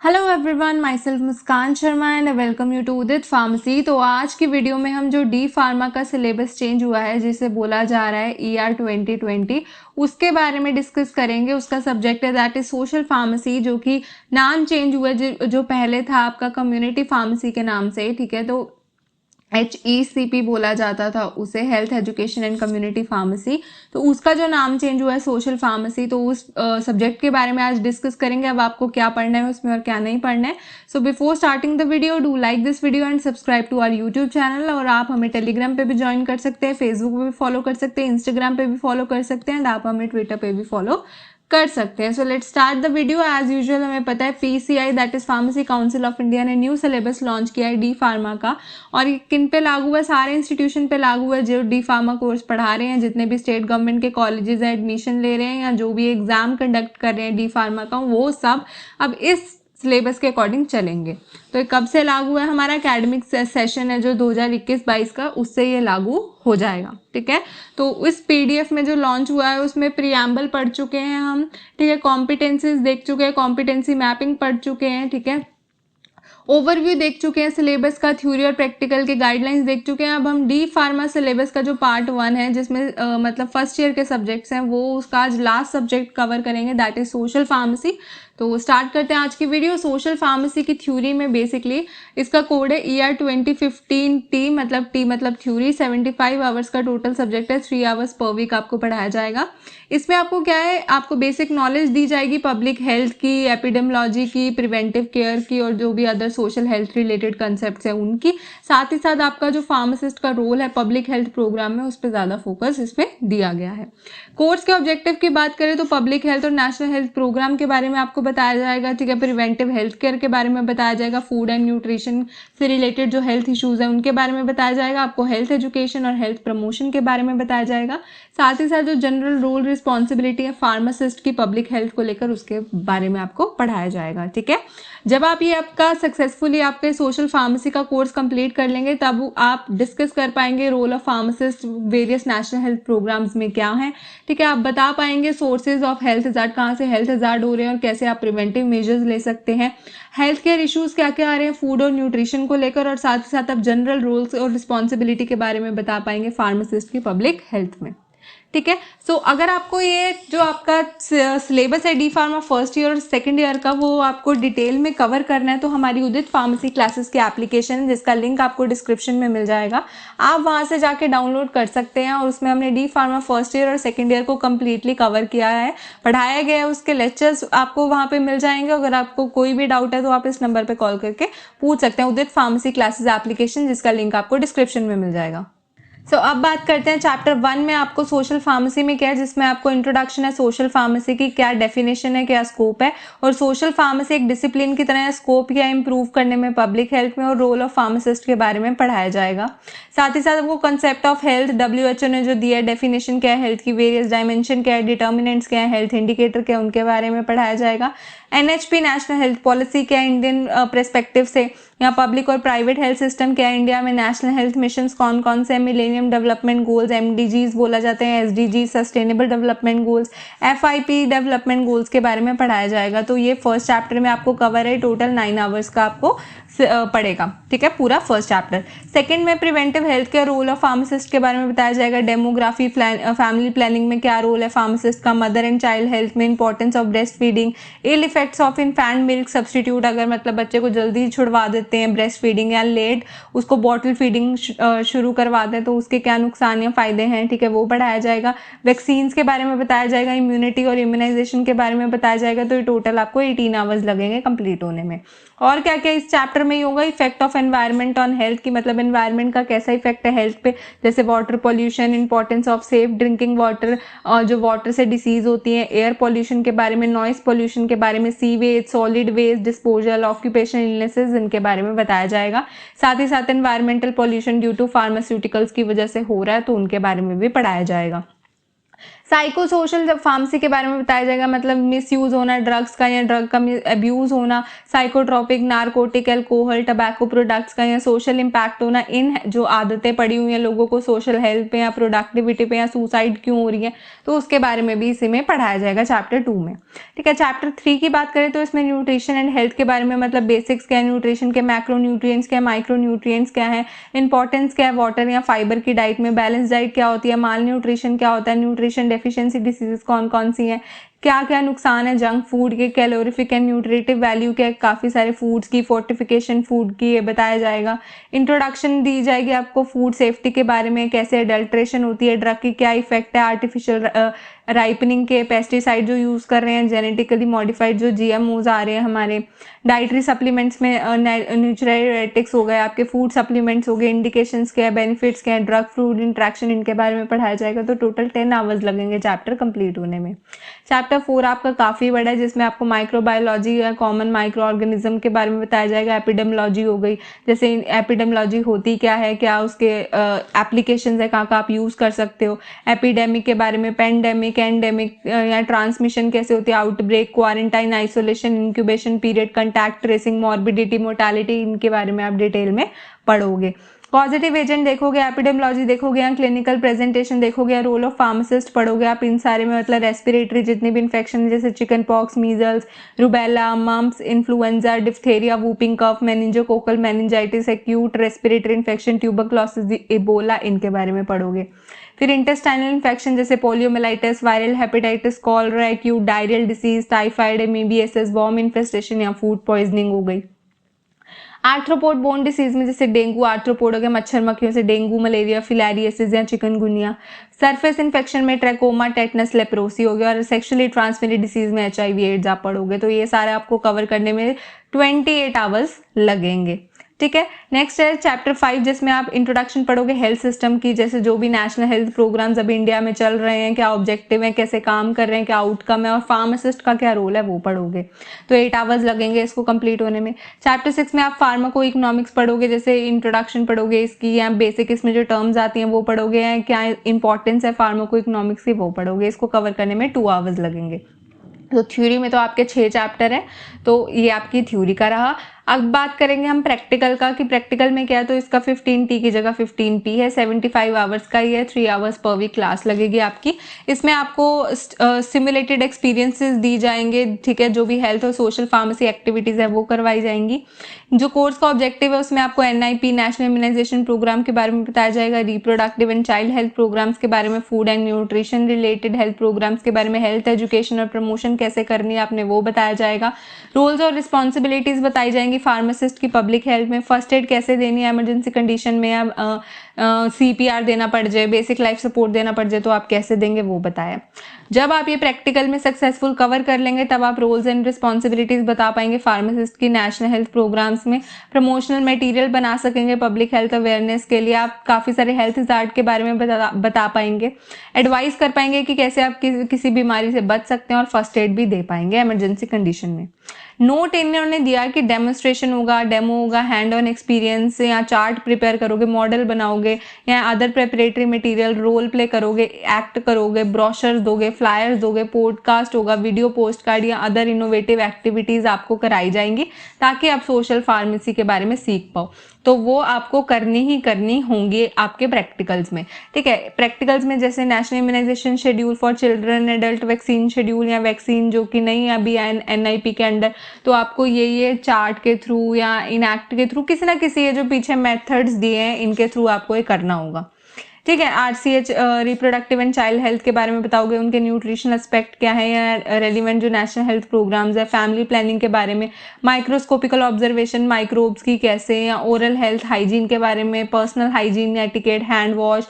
Hello everyone, myself Muskan Sharma and welcome you to Udit pharmacy. तो आज की वीडियो में हम जो डी फार्मा का सिलेबस चेंज हुआ है, जिसे बोला जा रहा है ER 2020, उसके बारे में डिस्कस करेंगे। उसका सब्जेक्ट है दैट इज सोशल फार्मेसी, जो कि नाम चेंज हुआ है, जो पहले था आपका कम्युनिटी फार्मेसी के नाम से। ठीक है, तो HECP बोला जाता था उसे, health education and community pharmacy. तो उसका जो नाम चेंज हुआ है सोशल फार्मेसी, तो उस सब्जेक्ट के बारे में आज डिस्कस करेंगे। अब आपको क्या पढ़ना है उसमें और क्या नहीं पढ़ना है। So before starting the video, do like this video and subscribe to our YouTube channel. और आप हमें टेलीग्राम पे भी ज्वाइन कर सकते हैं, फेसबुक पे भी फॉलो कर सकते हैं, इंस्टाग्राम पे भी फॉलो कर सकते हैं, एंड आप हमें ट्विटर पे भी फॉलो कर सकते हैं। So let's start the video. As usual हमें पता है PCI that is pharmacy council of India ने न्यू सिलेबस लॉन्च किया है डी फार्मा का। और ये किन पे लागू है? सारे इंस्टीट्यूशन पे लागू है जो डी फार्मा कोर्स पढ़ा रहे हैं, जितने भी स्टेट गवर्नमेंट के कॉलेजेस हैं, एडमिशन ले रहे हैं या जो भी एग्जाम कंडक्ट कर रहे हैं डी फार्मा का, वो सब अब इस सिलेबस के अकॉर्डिंग चलेंगे। तो ये कब से लागू है? हमारा एकेडमिक सेशन है जो 2021-22 का, उससे ये लागू हो जाएगा। ठीक है, तो इस PDF में जो लॉन्च हुआ है उसमें प्रीएम्बल पढ़ चुके हैं हम। ठीक है, कॉम्पिटेंसीज देख चुके हैं, कॉम्पिटेंसी मैपिंग पढ़ चुके हैं। ठीक है, ओवरव्यू देख चुके हैं सिलेबस का, थ्योरी और प्रैक्टिकल के गाइडलाइंस देख चुके हैं। अब हम डी फार्मा सिलेबस का जो पार्ट 1 है, जिसमें मतलब फर्स्ट ईयर के सब्जेक्ट्स हैं, वो उसका आज लास्ट सब्जेक्ट कवर करेंगे, दैट इज सोशल फार्मेसी। तो स्टार्ट करते हैं आज की वीडियो। सोशल फार्मेसी की थ्योरी में बेसिकली इसका कोड है ER 2015 T, मतलब T मतलब थ्योरी। 75 आवर्स का टोटल सब्जेक्ट है, 3 आवर्स पर वीक आपको पढ़ाया जाएगा। इसमें आपको क्या है, आपको बेसिक नॉलेज दी जाएगी पब्लिक हेल्थ की, एपिडेमोलॉजी की, प्रिवेंटिव केयर की, और जो भी other social health related concepts हैं उनकी। साथ ही साथ आपका जो फार्मासिस्ट का रोल है पब्लिक हेल्थ प्रोग्राम में, उस पर ज़्यादा फोकस इसमें दिया गया है। कोर्स के ऑब्जेक्टिव की बात करें तो पब्लिक हेल्थ और नेशनल हेल्थ प्रोग्राम के बारे में आपको बताया जाएगा। ठीक है, प्रिवेंटिव हेल्थ केयर के बारे में बताया जाएगा, फूड एंड न्यूट्रिशन से रिलेटेड जो हेल्थ इश्यूज हैं उनके बारे में बताया जाएगा, आपको हेल्थ एजुकेशन और हेल्थ प्रमोशन के बारे में बताया जाएगा। साथ ही साथ जो जनरल रोल रिस्पॉन्सिबिलिटी है फार्मासिस्ट की पब्लिक हेल्थ को लेकर, उसके बारे में आपको पढ़ाया जाएगा। ठीक है, जब आप ये आपका सक्सेसफुली आपके सोशल फार्मेसी का कोर्स कंप्लीट कर लेंगे, तब आप डिस्कस कर पाएंगे role of pharmacist various national health programmes में क्या है। ठीक है, आप बता पाएंगे सोर्सेज ऑफ हेल्थ हजार्ड, कहाँ से हेल्थ हजार्ड हो रहे हैं और कैसे आप प्रिवेंटिव मेजर्स ले सकते हैं, हेल्थ केयर इश्यूज क्या क्या आ रहे हैं फूड और न्यूट्रिशन को लेकर, और साथ ही साथ आप जनरल रोल्स और रिस्पॉन्सिबिलिटी के बारे में बता पाएंगे फार्मासिस्ट की पब्लिक हेल्थ में। ठीक है, सो अगर आपको ये जो आपका सिलेबस है डी फार्मा फर्स्ट ईयर और सेकंड ईयर का, वो आपको डिटेल में कवर करना है, तो हमारी उदित फार्मेसी क्लासेस की एप्लीकेशन है, जिसका लिंक आपको डिस्क्रिप्शन में मिल जाएगा। आप वहां से जाके डाउनलोड कर सकते हैं, और उसमें हमने डी फार्मा फर्स्ट ईयर और सेकंड ईयर को कम्प्लीटली कवर किया है, पढ़ाया गया है। उसके लेक्चर्स आपको वहाँ पे मिल जाएंगे। अगर आपको कोई भी डाउट है तो आप इस नंबर पर कॉल करके पूछ सकते हैं, उदित फार्मेसी क्लासेस एप्लीकेशन, जिसका लिंक आपको डिस्क्रिप्शन में मिल जाएगा। अब बात करते हैं चैप्टर 1 में आपको सोशल फार्मेसी में क्या है, जिसमें आपको इंट्रोडक्शन है सोशल फार्मेसी की, क्या डेफिनेशन है, क्या स्कोप है, और सोशल फार्मेसी एक डिसिप्लिन की तरह है, स्कोप क्या इंप्रूव करने में पब्लिक हेल्थ में, और रोल ऑफ फार्मासिस्ट के बारे में पढ़ाया जाएगा। साथ ही साथ आपको कंसेप्ट ऑफ हेल्थ WHO ने जो दिया है, डेफिनेशन क्या है हेल्थ की, वेरियस डायमेंशन क्या है, डिटर्मिनेंट्स क्या है, हेल्थ इंडिकेटर क्या है, उनके बारे में पढ़ाया जाएगा। NHP नेशनल हेल्थ पॉलिसी क्या है इंडियन पर्सपेक्टिव से, या पब्लिक और प्राइवेट हेल्थ सिस्टम क्या है इंडिया में, नेशनल हेल्थ मिशन कौन कौन से, मिलेनियम डेवलपमेंट गोल्स MDGs बोला जाते हैं, SDGs sustainable development goals, FIP development goals के बारे में पढ़ाया जाएगा। तो ये फर्स्ट चैप्टर में आपको कवर है, टोटल 9 आवर्स का आपको पड़ेगा। ठीक है, पूरा फर्स्ट चैप्टर। सेकंड में preventive health care, role of pharmacist के बारे में बताया जाएगा, डेमोग्राफी फैमिली प्लानिंग में क्या रोल है फार्मासिस्ट का, मदर एंड चाइल्ड हेल्थ में importance of breast feeding, ill effects of infant milk substitute, अगर मतलब बच्चे को जल्दी छुड़वा देते हैं ब्रेस्ट फीडिंग, या लेट उसको बॉटल फीडिंग शुरू करवाते हैं तो उसके क्या नुकसान या फायदे हैं। ठीक है, वो पढ़ाया जाएगा। वैक्सीन्स के बारे में बताया जाएगा, इम्यूनिटी और इम्यूनाइजेशन के बारे में बताया जाएगा। तो ये टोटल आपको 18 आवर्स लगेंगे कंप्लीट होने में। और क्या क्या इस चैप्टर में ही होगा, effect of environment on health की, मतलब एनवायरनमेंट का कैसा इफेक्ट है हेल्थ पे, जैसे water pollution, importance of safe drinking water, जो वाटर से डिसीज होती है, एयर पॉल्यूशन के बारे में, नॉइस पॉल्यूशन के बारे में, sewage, solid waste disposal, occupational illnesses, इनके बारे में बताया जाएगा। साथ ही साथ environmental pollution due to pharmaceuticals की वजह से हो रहा है, तो उनके बारे में भी पढ़ाया जाएगा। साइको सोशल फार्मेसी के बारे में बताया जाएगा, मतलब मिसयूज होना ड्रग्स का या ड्रग का अब्यूज होना, psychotropic, narcotic, alcohol, tobacco products का या सोशल इम्पैक्ट होना, इन जो आदतें पड़ी हुई हैं लोगों को सोशल हेल्थ पे या प्रोडक्टिविटी पे या सुसाइड क्यों हो रही है, तो उसके बारे में भी इसी में पढ़ाया जाएगा चैप्टर 2 में। ठीक है, चैप्टर 3 की बात करें तो इसमें न्यूट्रिशन एंड हेल्थ के बारे में, मतलब बेसिक्स क्या है न्यूट्रिशन के, मैक्रो न्यूट्रिएंट्स क्या है, माइक्रो न्यूट्रिएंट्स क्या है, इंपॉर्टेंस क्या है वाटर या फाइबर की डाइट में, बैलेंस डाइट क्या होती है, माल न्यूट्रिशन क्या होता है, न्यूट्रिशन डेफिशिएंसी डिसीजेस कौन कौन सी हैं, क्या क्या नुकसान है जंक फूड के, कैलोरीफिक एंड न्यूट्रिटिव वैल्यू के काफ़ी सारे फूड्स की, फोर्टिफिकेशन फूड की, ये बताया जाएगा। इंट्रोडक्शन दी जाएगी आपको फूड सेफ्टी के बारे में, कैसे अडल्ट्रेशन होती है, ड्रग की क्या इफेक्ट है, आर्टिफिशियल राइपनिंग के, पेस्टिसाइड जो यूज़ कर रहे हैं, जेनेटिकली मॉडिफाइड जो जीएमओज आ रहे हैं हमारे, डाइटरी सप्लीमेंट्स में न्यूट्रिएटिक्स हो गए, आपके फूड सप्लीमेंट्स हो गए, इंडिकेशंस क्या है, बेनिफिट्स क्या है, ड्रग फ्रूट इंट्रैक्शन, इनके बारे में पढ़ाया जाएगा। तो टोटल 10 आवर्स लगेंगे चैप्टर कंप्लीट होने में। चैप्टर 4 आपका काफ़ी बड़ा है, जिसमें आपको माइक्रोबायोलॉजी या कॉमन माइक्रो ऑर्गेनिज्म के बारे में बताया जाएगा। एपिडेमोलॉजी हो गई, जैसे एपिडेमोलॉजी होती क्या है, क्या उसके एप्लीकेशंस है, कहाँ आप यूज़ कर सकते हो, एपिडेमिक के बारे में, पेंडेमिक, एंडेमिक या ट्रांसमिशन कैसे होती है, outbreak, quarantine, isolation, incubation period, contact tracing, morbidity, mortality, इनके बारे में आप डिटेल में पढ़ोगे। पॉजिटिव एजेंट देखोगे, एपिडेमोलॉजी देखोगे, या क्लिनिकल प्रेजेंटेशन देखोगे, रोल ऑफ फार्मासिस्ट पढ़ोगे आप इन सारे में, मतलब रेस्पिरेटरी जितनी भी इन्फेक्शन जैसे chicken pox, measles, rubella, mumps, influenza, diphtheria, whooping cough, meningococcal meningitis, acute respiratory infection, tuberculosis, Ebola, इनके बारे में पढ़ोगे। फिर इंटेस्टाइनल इन्फेक्शन जैसे poliomyelitis, viral hepatitis, cholera, acute diarrhoeal disease, typhoid, amoebiasis, worm infestation या फूड पॉइजनिंग हो गई। Arthropod bone disease में जैसे डेंगू, आर्थ्रोपोड हो गया, मच्छर मक्खियों से डेंगू, मलेरिया, फिलैरियसिस या चिकनगुनिया। सरफेस इन्फेक्शन में ट्रैकोमा, टेटनस, लेप्रोसी हो गया। और सेक्सुअली ट्रांसमिटेड डिसीज में HIV एड्स आप पढ़ोगे। तो ये सारे आपको कवर करने में 28 आवर्स लगेंगे। ठीक है, नेक्स्ट है चैप्टर 5, जिसमें आप इंट्रोडक्शन पढ़ोगे हेल्थ सिस्टम की, जैसे जो भी नेशनल हेल्थ प्रोग्राम्स अभी इंडिया में चल रहे हैं, क्या ऑब्जेक्टिव है, कैसे काम कर रहे हैं, क्या आउटकम है, और फार्मासिस्ट का क्या रोल है, वो पढ़ोगे। तो 8 आवर्स लगेंगे इसको कंप्लीट होने में। चैप्टर 6 में आप फार्माको इकोनॉमिक्स पढ़ोगे, जैसे इंट्रोडक्शन पढ़ोगे इसकी, या बेसिक इसमें जो टर्म्स आती हैं वो पढ़ोगे, या क्या इंपॉर्टेंस है फार्माको इकोनॉमिक्स की वो पढ़ोगे। इसको कवर करने में 2 आवर्स लगेंगे। तो थ्योरी में तो आपके 6 चैप्टर हैं, तो ये आपकी थ्योरी का रहा। अब बात करेंगे हम प्रैक्टिकल का, कि प्रैक्टिकल में क्या है। तो इसका 15T की जगह 15P है, 75 आवर्स का ही है, 3 आवर्स पर वीक क्लास लगेगी आपकी। इसमें आपको सिमुलेटेड एक्सपीरियंसेस दी जाएंगे, ठीक है, जो भी हेल्थ और सोशल फार्मेसी एक्टिविटीज़ है वो करवाई जाएंगी। जो कोर्स का ऑब्जेक्टिव है उसमें आपको NIP नेशनल इम्यूनाइजेशन प्रोग्राम के बारे में बताया जाएगा, reproductive and child health programmes के बारे में, food and nutrition related health programmes के बारे में, हेल्थ एजुकेशन और प्रमोशन कैसे करनी है आपने वो बताया जाएगा। रोल्स और रिस्पॉन्सिबिलिटीज़ बताई जाएंगी फार्मासिस्ट की पब्लिक हेल्थ में, फर्स्ट एड कैसे देनी है इमरजेंसी कंडीशन में, या CPR देना पड़ जाए, बेसिक लाइफ सपोर्ट देना पड़ जाए तो आप कैसे देंगे वो बताया। जब आप ये प्रैक्टिकल में सक्सेसफुल कवर कर लेंगे तब आप रोल्स एंड रिस्पॉन्सिबिलिटीज बता पाएंगे फार्मासिस्ट की नेशनल हेल्थ प्रोग्राम्स में, प्रमोशनल मटेरियल बना सकेंगे पब्लिक हेल्थ अवेयरनेस के लिए, आप काफ़ी सारे हेल्थ चार्ट के बारे में बता पाएंगे, एडवाइस कर पाएंगे कि कैसे आप किसी बीमारी से बच सकते हैं, और फर्स्ट एड भी दे पाएंगे इमरजेंसी कंडीशन में। नोट इन्होंने दिया कि डेमोन्स्ट्रेशन होगा, डेमो होगा, हैंड ऑन एक्सपीरियंस, या चार्ट प्रिपेयर करोगे, मॉडल बनाओगे, या other preparatory material, role play करोगे, एक्ट करोगे, ब्रोशर्स दोगे, फ्लायर्स दोगे, पॉडकास्ट होगा, वीडियो पोस्ट कार्ड या अदर इनोवेटिव एक्टिविटीज़ आपको कराई जाएंगी ताकि आप सोशल फार्मेसी के बारे में सीख पाओ। तो वो आपको करनी होंगी आपके प्रैक्टिकल्स में। ठीक है, प्रैक्टिकल्स में जैसे national immunisation schedule for children, adult vaccine schedule या वैक्सीन जो कि नहीं है अभी NIP के अंडर, तो आपको ये चार्ट के थ्रू या इन एक्ट के थ्रू किसी ना किसी ये जो पीछे मेथड्स दिए हैं इनके थ्रू आपको ये करना होगा। ठीक है, RCH reproductive and child health के बारे में बताओगे, उनके न्यूट्रिशन एस्पेक्ट क्या है, या रेलिवेंट जो नेशनल हेल्थ प्रोग्राम्स है, फैमिली प्लानिंग के बारे में, माइक्रोस्कोपिकल ऑब्जर्वेशन माइक्रोब्स की कैसे, या ओरल हेल्थ हाइजीन के बारे में, personal hygiene, etiquette, hand wash,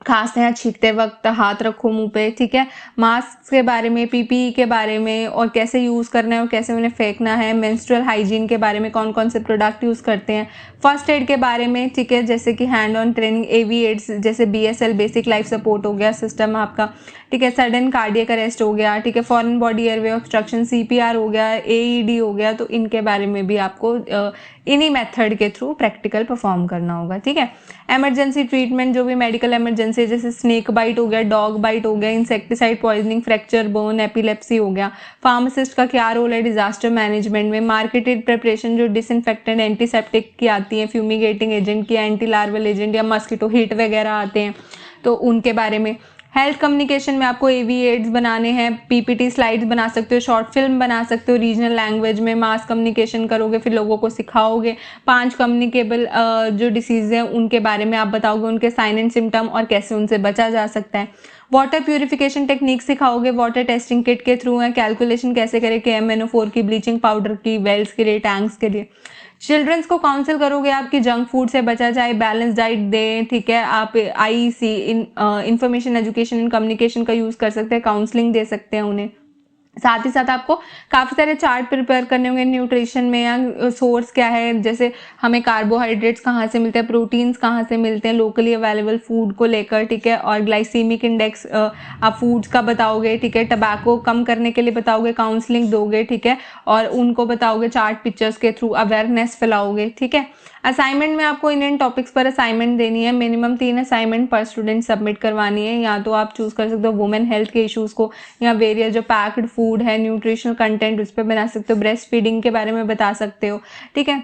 खांसते हैं छींकते वक्त हाथ रखो मुंह पे। ठीक है, मास्क के बारे में, PPE के बारे में, और कैसे यूज़ करना है और कैसे उन्हें फेंकना है, मेंस्ट्रुअल हाइजीन के बारे में, कौन कौन से प्रोडक्ट यूज़ करते हैं, फर्स्ट एड के बारे में, ठीक है, जैसे कि hand on training, AV aids जैसे BSL बेसिक लाइफ सपोर्ट हो गया सिस्टम आपका, ठीक है, सडन कार्डियक अरेस्ट हो गया, ठीक है, foreign body airway obstruction CPR हो गया, AED हो गया, तो इनके बारे में भी आपको इन्हीं मेथड के थ्रू प्रैक्टिकल परफॉर्म करना होगा। ठीक है, इमरजेंसी ट्रीटमेंट जो भी मेडिकल इमरजेंसी इमरजेंसी जैसे स्नेक बाइट हो गया, डॉग बाइट हो गया, insecticide poisoning, fracture bone, epilepsy हो गया। फार्मासिस्ट का क्या रोल है डिजास्टर मैनेजमेंट में। मार्केटेड प्रिपरेशन जो डिसइंफेक्टेंट, एंटीसेप्टिक की आती है, फ्यूमिगेटिंग एजेंट की, एंटी लार्वल एजेंट या मस्कीटो हिट वगैरह आते हैं तो उनके बारे में। हेल्थ कम्युनिकेशन में आपको AV एड्स बनाने हैं, PPT स्लाइड्स बना सकते हो, शॉर्ट फिल्म बना सकते हो, रीजनल लैंग्वेज में मास कम्युनिकेशन करोगे, फिर लोगों को सिखाओगे। 5 कम्युनिकेबल जो डिसीज़ हैं उनके बारे में आप बताओगे, उनके साइन एंड सिम्टम और कैसे उनसे बचा जा सकता है। वाटर प्यूरिफिकेशन टेक्निक सिखाओगे, वाटर टेस्टिंग किट के थ्रू है, कैलकुलेशन कैसे करें KMNO4 की, ब्लीचिंग पाउडर की, वेल्स के लिए, टैंक्स के लिए। चिल्ड्रंस को काउंसिल करोगे आपकी जंक फूड से बचा जाए, बैलेंस डाइट दें, ठीक है। आप IEC information education and communication का यूज़ कर सकते हैं, काउंसलिंग दे सकते हैं उन्हें। साथ ही साथ आपको काफ़ी सारे चार्ट प्रिपेयर करने होंगे न्यूट्रिशन में, या सोर्स क्या है, जैसे हमें कार्बोहाइड्रेट्स कहाँ से मिलते हैं, प्रोटीन्स कहाँ से मिलते हैं, लोकली अवेलेबल फूड को लेकर, ठीक है। और ग्लाइसीमिक इंडेक्स आप फूड्स का बताओगे, ठीक है। टबैको कम करने के लिए बताओगे, काउंसलिंग दोगे, ठीक है। और उनको बताओगे चार्ट पिक्चर्स के थ्रू, अवेयरनेस फैलाओगे, ठीक है। असाइनमेंट में आपको इन टॉपिक्स पर असाइनमेंट देनी है, मिनिमम 3 असाइनमेंट पर स्टूडेंट सबमिट करवानी है। या तो आप चूज़ कर सकते हो वुमेन हेल्थ के इश्यूज़ को, या वेरियस जो पैक्ड फूड है, न्यूट्रिशनल कंटेंट उस पर बना सकते हो, ब्रेस्ट फीडिंग के बारे में बता सकते हो, ठीक है।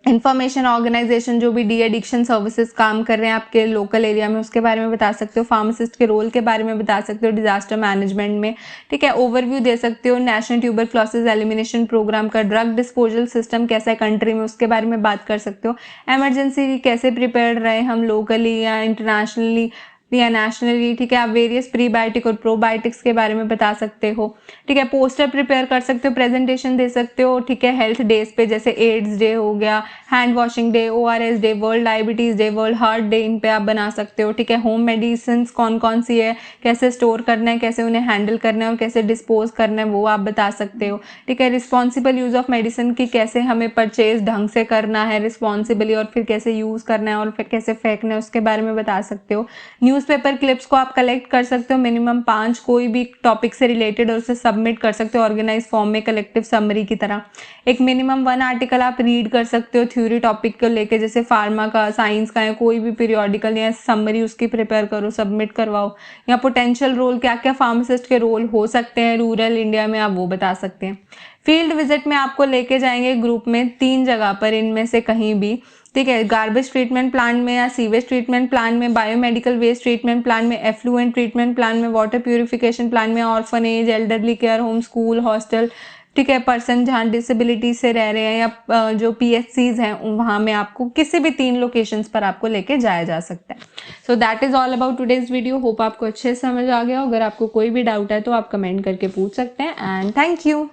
इन्फॉर्मेशन ऑर्गेनाइजेशन जो भी डी एडिक्शन सर्विसेज काम कर रहे हैं आपके लोकल एरिया में, उसके बारे में बता सकते हो। फार्मासिस्ट के रोल के बारे में बता सकते हो डिजास्टर मैनेजमेंट में, ठीक है। ओवरव्यू दे सकते हो नेशनल ट्यूबरक्लोसिस एलिमिनेशन प्रोग्राम का, ड्रग डिस्पोजल सिस्टम कैसा है कंट्री में, उसके बारे में बात कर सकते हो। एमरजेंसी कैसे प्रिपेयर रहे हम लोकली या इंटरनेशनली या नेशनली, ठीक है। आप वेरियस प्रीबायोटिक और प्रोबायोटिक्स के बारे में बता सकते हो, ठीक है। पोस्टर प्रिपेयर कर सकते हो, प्रेजेंटेशन दे सकते हो, ठीक है। हेल्थ डेज पे जैसे एड्स डे हो गया, hand washing day, ORS day, world diabetes day, world heart day, इन पे आप बना सकते हो, ठीक है। होम मेडिसिन कौन कौन सी है, कैसे स्टोर करना है, कैसे उन्हें हैंडल करना है और कैसे डिस्पोज करना है, वो आप बता सकते हो, ठीक है। रिस्पॉन्सिबल यूज ऑफ मेडिसिन की, कैसे हमें परचेज ढंग से करना है रिस्पॉन्सिबली, और फिर कैसे यूज करना है और फिर कैसे फेंकना है, उसके बारे में बता सकते हो। न्यूज़पेपर क्लिप्स को आप कलेक्ट कर सकते हो, मिनिमम 5 कोई भी टॉपिक से रिलेटेड, और उसे सबमिट कर सकते हो ऑर्गेनाइज फॉर्म में कलेक्टिव समरी की तरह। एक मिनिमम 1 आर्टिकल आप रीड कर सकते हो थ्योरी टॉपिक को लेके, जैसे फार्मा का, साइंस का, या कोई भी पीरियोडिकल या समरी उसकी प्रिपेयर करो, सबमिट करवाओ। या पोटेंशियल रोल, क्या क्या फार्मासिस्ट के रोल हो सकते हैं रूरल इंडिया में, आप वो बता सकते हैं। फील्ड विजिट में आपको लेके जाएंगे ग्रुप में 3 जगह पर, इनमें से कहीं भी, ठीक है। गार्बेज ट्रीटमेंट प्लांट में या सीवेज ट्रीटमेंट प्लांट में, बायोमेडिकल वेस्ट ट्रीटमेंट प्लांट में, एफ्लुएंट ट्रीटमेंट प्लांट में, वाटर प्यूरिफिकेशन प्लांट में, orphanage, elderly care home, school, hostel, ठीक है। पर्सन जहाँ डिसेबिलिटी से रह रहे हैं, या जो PHCs हैं वहाँ में आपको किसी भी 3 लोकेशंस पर आपको लेके जाया जा सकता है। So that is all about today's video. Hope आपको अच्छे से समझ आ गया। अगर आपको कोई भी डाउट है तो आप कमेंट करके पूछ सकते हैं। And thank you.